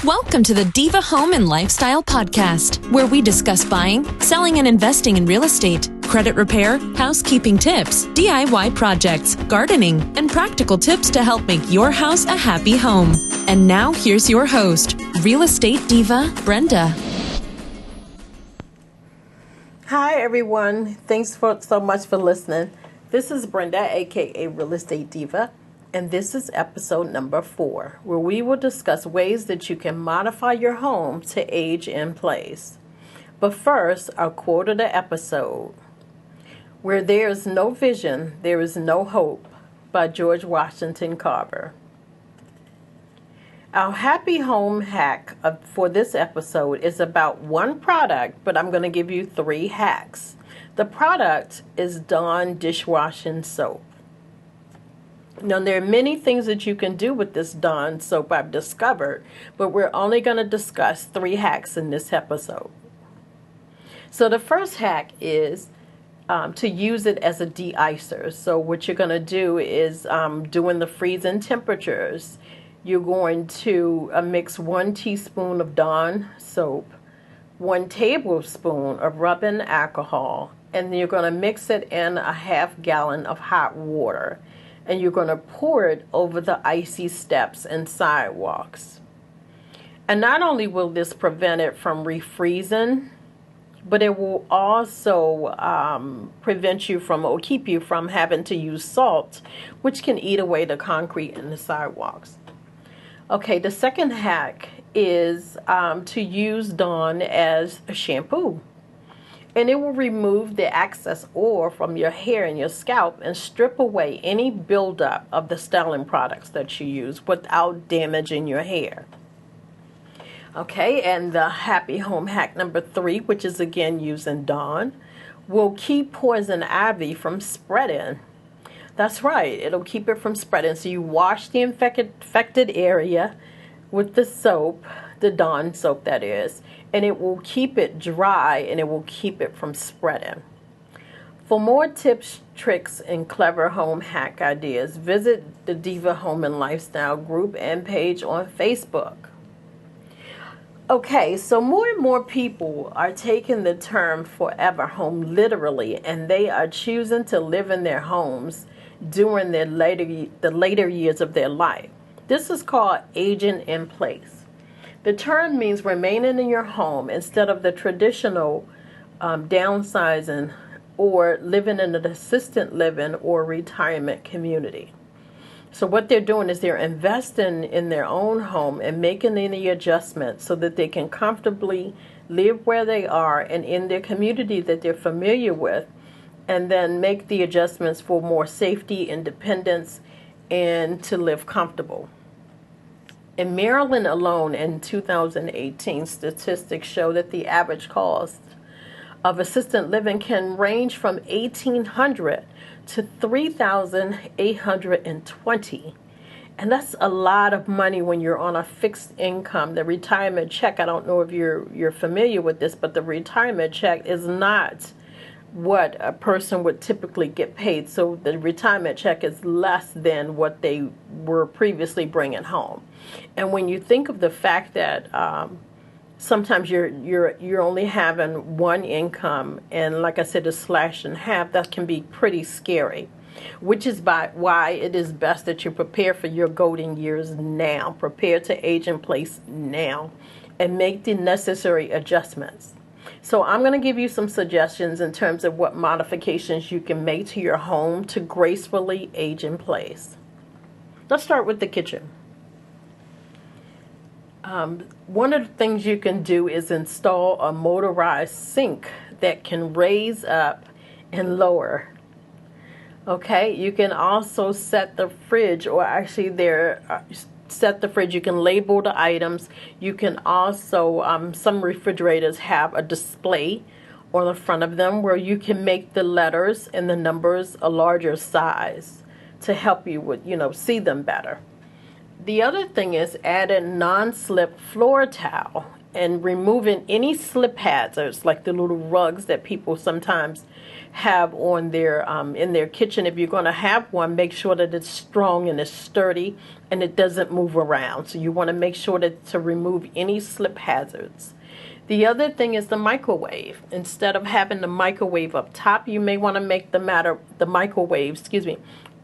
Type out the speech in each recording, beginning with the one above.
Welcome to the Diva Home and Lifestyle podcast, where we discuss buying, selling, and investing in real estate, credit repair, housekeeping tips, DIY projects, gardening, and practical tips to help make your house a happy home. And now here's your host, real estate diva, Brenda. Hi, everyone. Thanks so much for listening. This is Brenda, aka Real Estate Diva. And this is episode number 4, where we will discuss ways that you can modify your home to age in place. But first, our quote of the episode, "Where there is no vision, there is no hope," by George Washington Carver. Our happy home hack for this episode is about one product, but I'm going to give you 3 hacks. The product is Dawn dishwashing soap. Now, there are many things that you can do with this Dawn soap I've discovered, but we're only going to discuss 3 hacks in this episode. So the first hack is to use it as a de-icer. So what you're going to do is during the freezing temperatures, you're going to mix 1 teaspoon of Dawn soap, 1 tablespoon of rubbing alcohol, and then you're going to mix it in a half gallon of hot water. And you're going to pour it over the icy steps and sidewalks. And not only will this prevent it from refreezing, but it will also prevent you from or keep you from having to use salt, which can eat away the concrete in the sidewalks. Okay, the second hack is to use Dawn as a shampoo. And it will remove the excess oil from your hair and your scalp and strip away any buildup of the styling products that you use without damaging your hair. Okay, and the happy home hack number 3, which is again using Dawn, will keep poison ivy from spreading. That's right, it'll keep it from spreading. So you wash the infected area with the soap, the Dawn soap that is, and it will keep it dry and it will keep it from spreading. For more tips, tricks, and clever home hack ideas, visit the Diva Home and Lifestyle group and page on Facebook. Okay, so more and more people are taking the term forever home literally, and they are choosing to live in their homes during the later years of their life. This is called aging in place. The term means remaining in your home instead of the traditional downsizing or living in an assisted living or retirement community. So what they're doing is they're investing in their own home and making any adjustments so that they can comfortably live where they are and in their community that they're familiar with, and then make the adjustments for more safety, independence, and to live comfortable. In Maryland alone in 2018, statistics show that the average cost of assisted living can range from $1,800 to $3,820. And that's a lot of money when you're on a fixed income. The retirement check, I don't know if you're familiar with this, but the retirement check is not what a person would typically get paid. So the retirement check is less than what they were previously bringing home. And when you think of the fact that sometimes you're only having one income, and like I said, it's slashed in half, that can be pretty scary. Which is why it is best that you prepare for your golden years now. Prepare to age in place now and make the necessary adjustments. So I'm going to give you some suggestions in terms of what modifications you can make to your home to gracefully age in place. Let's start with the kitchen. One of the things you can do is install a motorized sink that can raise up and lower. Okay, you can also set the fridge, or actually set the fridge. You can label the items. You can also, some refrigerators have a display on the front of them where you can make the letters and the numbers a larger size to help you with, see them better. The other thing is adding non-slip floor towel and removing any slip hazards like the little rugs that people sometimes have on their in their kitchen. If you're going to have one, make sure that it's strong and it's sturdy and it doesn't move around. So you want to make sure to remove any slip hazards. The other thing is the microwave. Instead of having the microwave up top, you may want to make the microwave,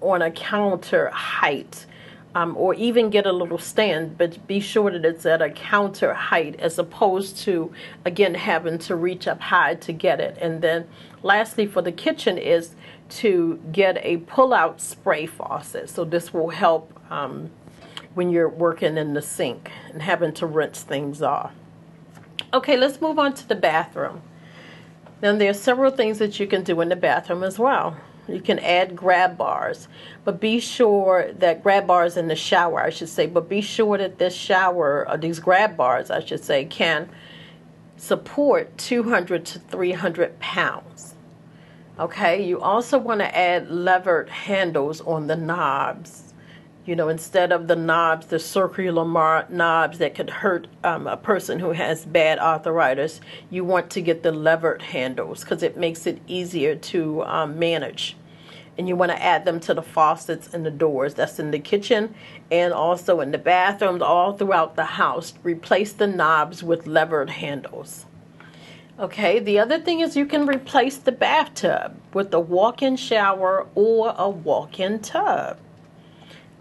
on a counter height, or even get a little stand, but be sure that it's at a counter height as opposed to, again, having to reach up high to get it. And then lastly for the kitchen is to get a pull-out spray faucet. So this will help when you're working in the sink and having to rinse things off. Okay, let's move on to the bathroom. Now there are several things that you can do in the bathroom as well. You can add grab bars, but be sure that grab bars in the shower, I should say, but be sure that this shower, or these grab bars, I should say, can support 200 to 300 pounds. Okay, you also want to add levered handles on the knobs. You know, instead of the knobs, the circular knobs that could hurt a person who has bad arthritis, you want to get the levered handles because it makes it easier to manage. And you want to add them to the faucets and the doors. That's in the kitchen and also in the bathrooms, all throughout the house. Replace the knobs with levered handles. Okay, the other thing is you can replace the bathtub with a walk-in shower or a walk-in tub.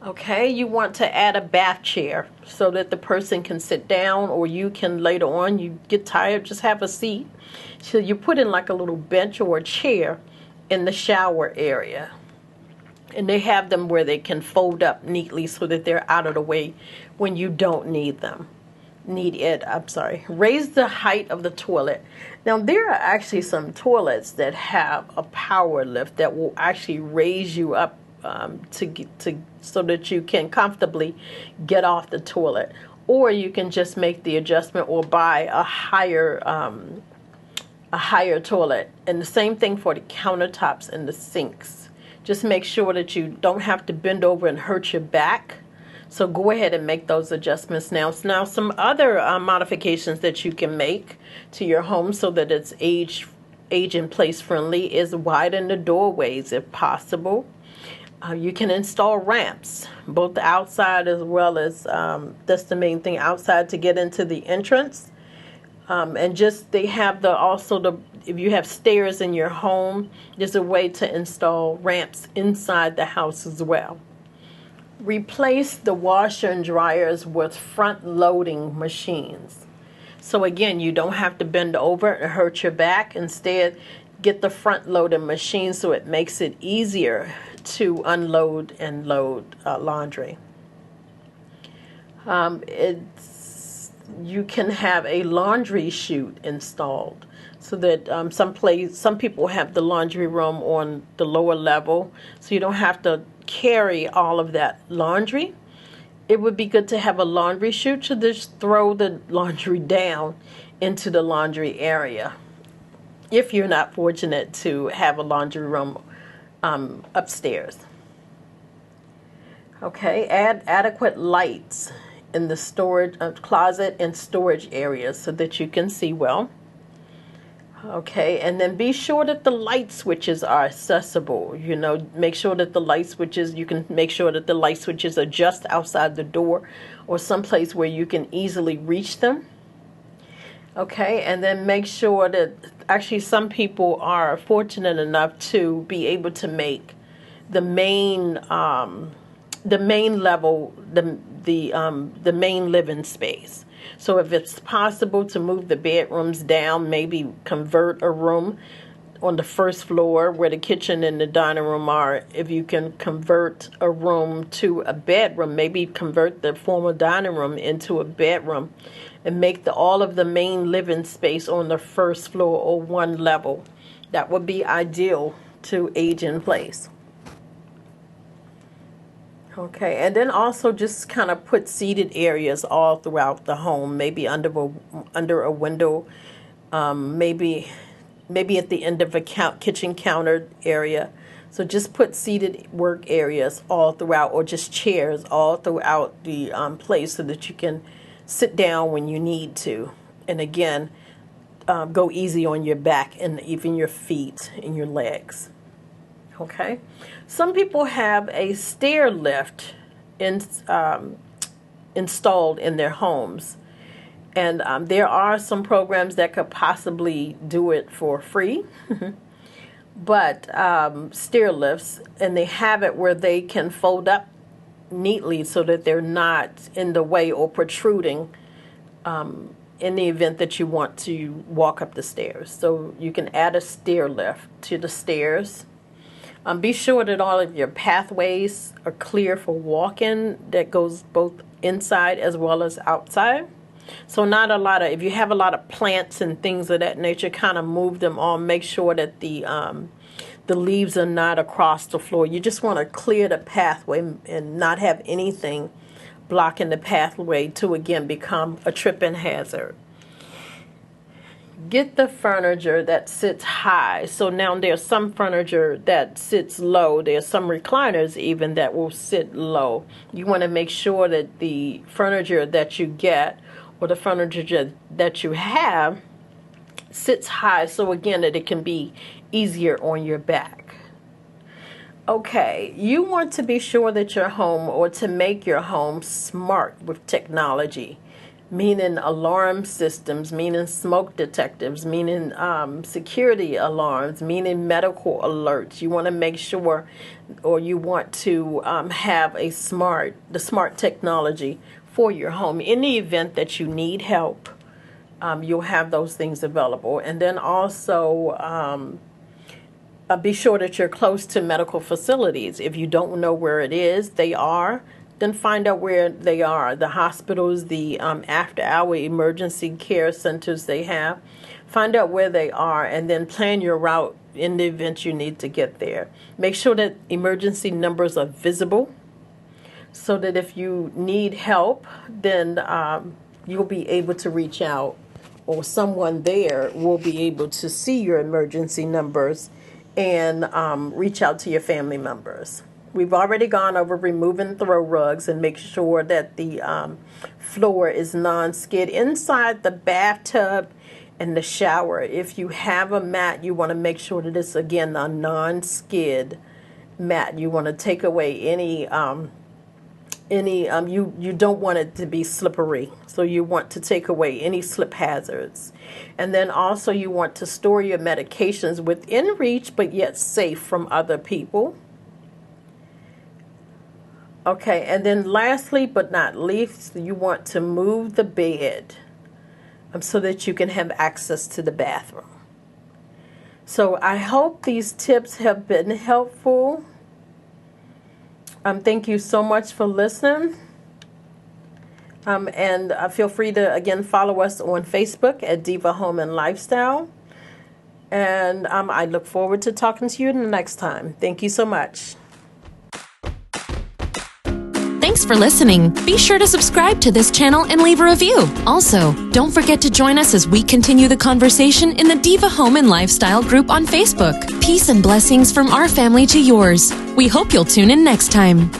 Okay, you want to add a bath chair so that the person can sit down, or you can later on, you get tired, just have a seat. So you put in like a little bench or a chair in the shower area. And they have them where they can fold up neatly so that they're out of the way when you don't need them. Raise the height of the toilet. Now there are actually some toilets that have a power lift that will actually raise you up so that you can comfortably get off the toilet, or you can just make the adjustment or buy a higher toilet. And the same thing for the countertops and the sinks. Just make sure that you don't have to bend over and hurt your back. So go ahead and make those adjustments now. Now some other modifications that you can make to your home so that it's age and place friendly is widen the doorways if possible. You can install ramps, both outside as well as, that's the main thing, outside to get into the entrance. And just they have if you have stairs in your home, there's a way to install ramps inside the house as well. Replace the washer and dryers with front-loading machines. So again, you don't have to bend over and hurt your back. Instead, get the front-loading machine so it makes it easier to unload and load laundry. You can have a laundry chute installed so that some people have the laundry room on the lower level, so you don't have to carry all of that laundry. It would be good to have a laundry chute to just throw the laundry down into the laundry area if you're not fortunate to have a laundry room upstairs. Okay, add adequate lights in the storage closet and storage areas so that you can see well. Okay, and then be sure that the light switches are accessible. You know, make sure that the light switches, you can make sure that the light switches are just outside the door or someplace where you can easily reach them. Okay, and then make sure that actually some people are fortunate enough to be able to make the main level, the main living space. So if it's possible to move the bedrooms down, maybe convert a room on the first floor where the kitchen and the dining room are. If you can convert a room to a bedroom, maybe convert the former dining room into a bedroom and make all of the main living space on the first floor or one level. That would be ideal to age in place. Okay, and then also just kind of put seated areas all throughout the home, maybe under a window, maybe at the end of a kitchen counter area. So just put seated work areas all throughout, or just chairs all throughout the place so that you can sit down when you need to. And again, go easy on your back and even your feet and your legs. Okay, some people have a stair lift installed in their homes, and there are some programs that could possibly do it for free. But stair lifts, and they have it where they can fold up neatly so that they're not in the way or protruding in the event that you want to walk up the stairs. So you can add a stair lift to the stairs. Be sure that all of your pathways are clear for walking. That goes both inside as well as outside. So not a lot of, if you have a lot of plants and things of that nature, kind of move them on. Make sure that the leaves are not across the floor. You just want to clear the pathway and not have anything blocking the pathway to, again, become a tripping hazard. Get the furniture that sits high. So now there's some furniture that sits low. There's some recliners even that will sit low. You want to make sure that the furniture that you get or the furniture that you have sits high, so again that it can be easier on your back. Okay, you want to be sure that your home, or to make your home smart with technology, meaning alarm systems, meaning smoke detectors, meaning security alarms, meaning medical alerts. You want to make sure, or you want to have the smart technology for your home. In the event that you need help, you'll have those things available. And then also be sure that you're close to medical facilities. If you don't know where they are, then find out where they are. The hospitals, the after-hour emergency care centers they have. Find out where they are and then plan your route in the event you need to get there. Make sure that emergency numbers are visible, so that if you need help, then you'll be able to reach out, or someone there will be able to see your emergency numbers and reach out to your family members. We've already gone over removing throw rugs and make sure that the floor is non-skid inside the bathtub and the shower. If you have a mat, you want to make sure that it's, again, a non-skid mat. You want to take away any you don't want it to be slippery, so you want to take away any slip hazards. And then also you want to store your medications within reach but yet safe from other people. Okay, and then lastly but not least, you want to move the bed so that you can have access to the bathroom. So I hope these tips have been helpful. Thank you so much for listening. And feel free to, again, follow us on Facebook at Diva Home and Lifestyle. And I look forward to talking to you the next time. Thank you so much. Thanks for listening. Be sure to subscribe to this channel and leave a review. Also, don't forget to join us as we continue the conversation in the Diva Home and Lifestyle group on Facebook. Peace and blessings from our family to yours. We hope you'll tune in next time.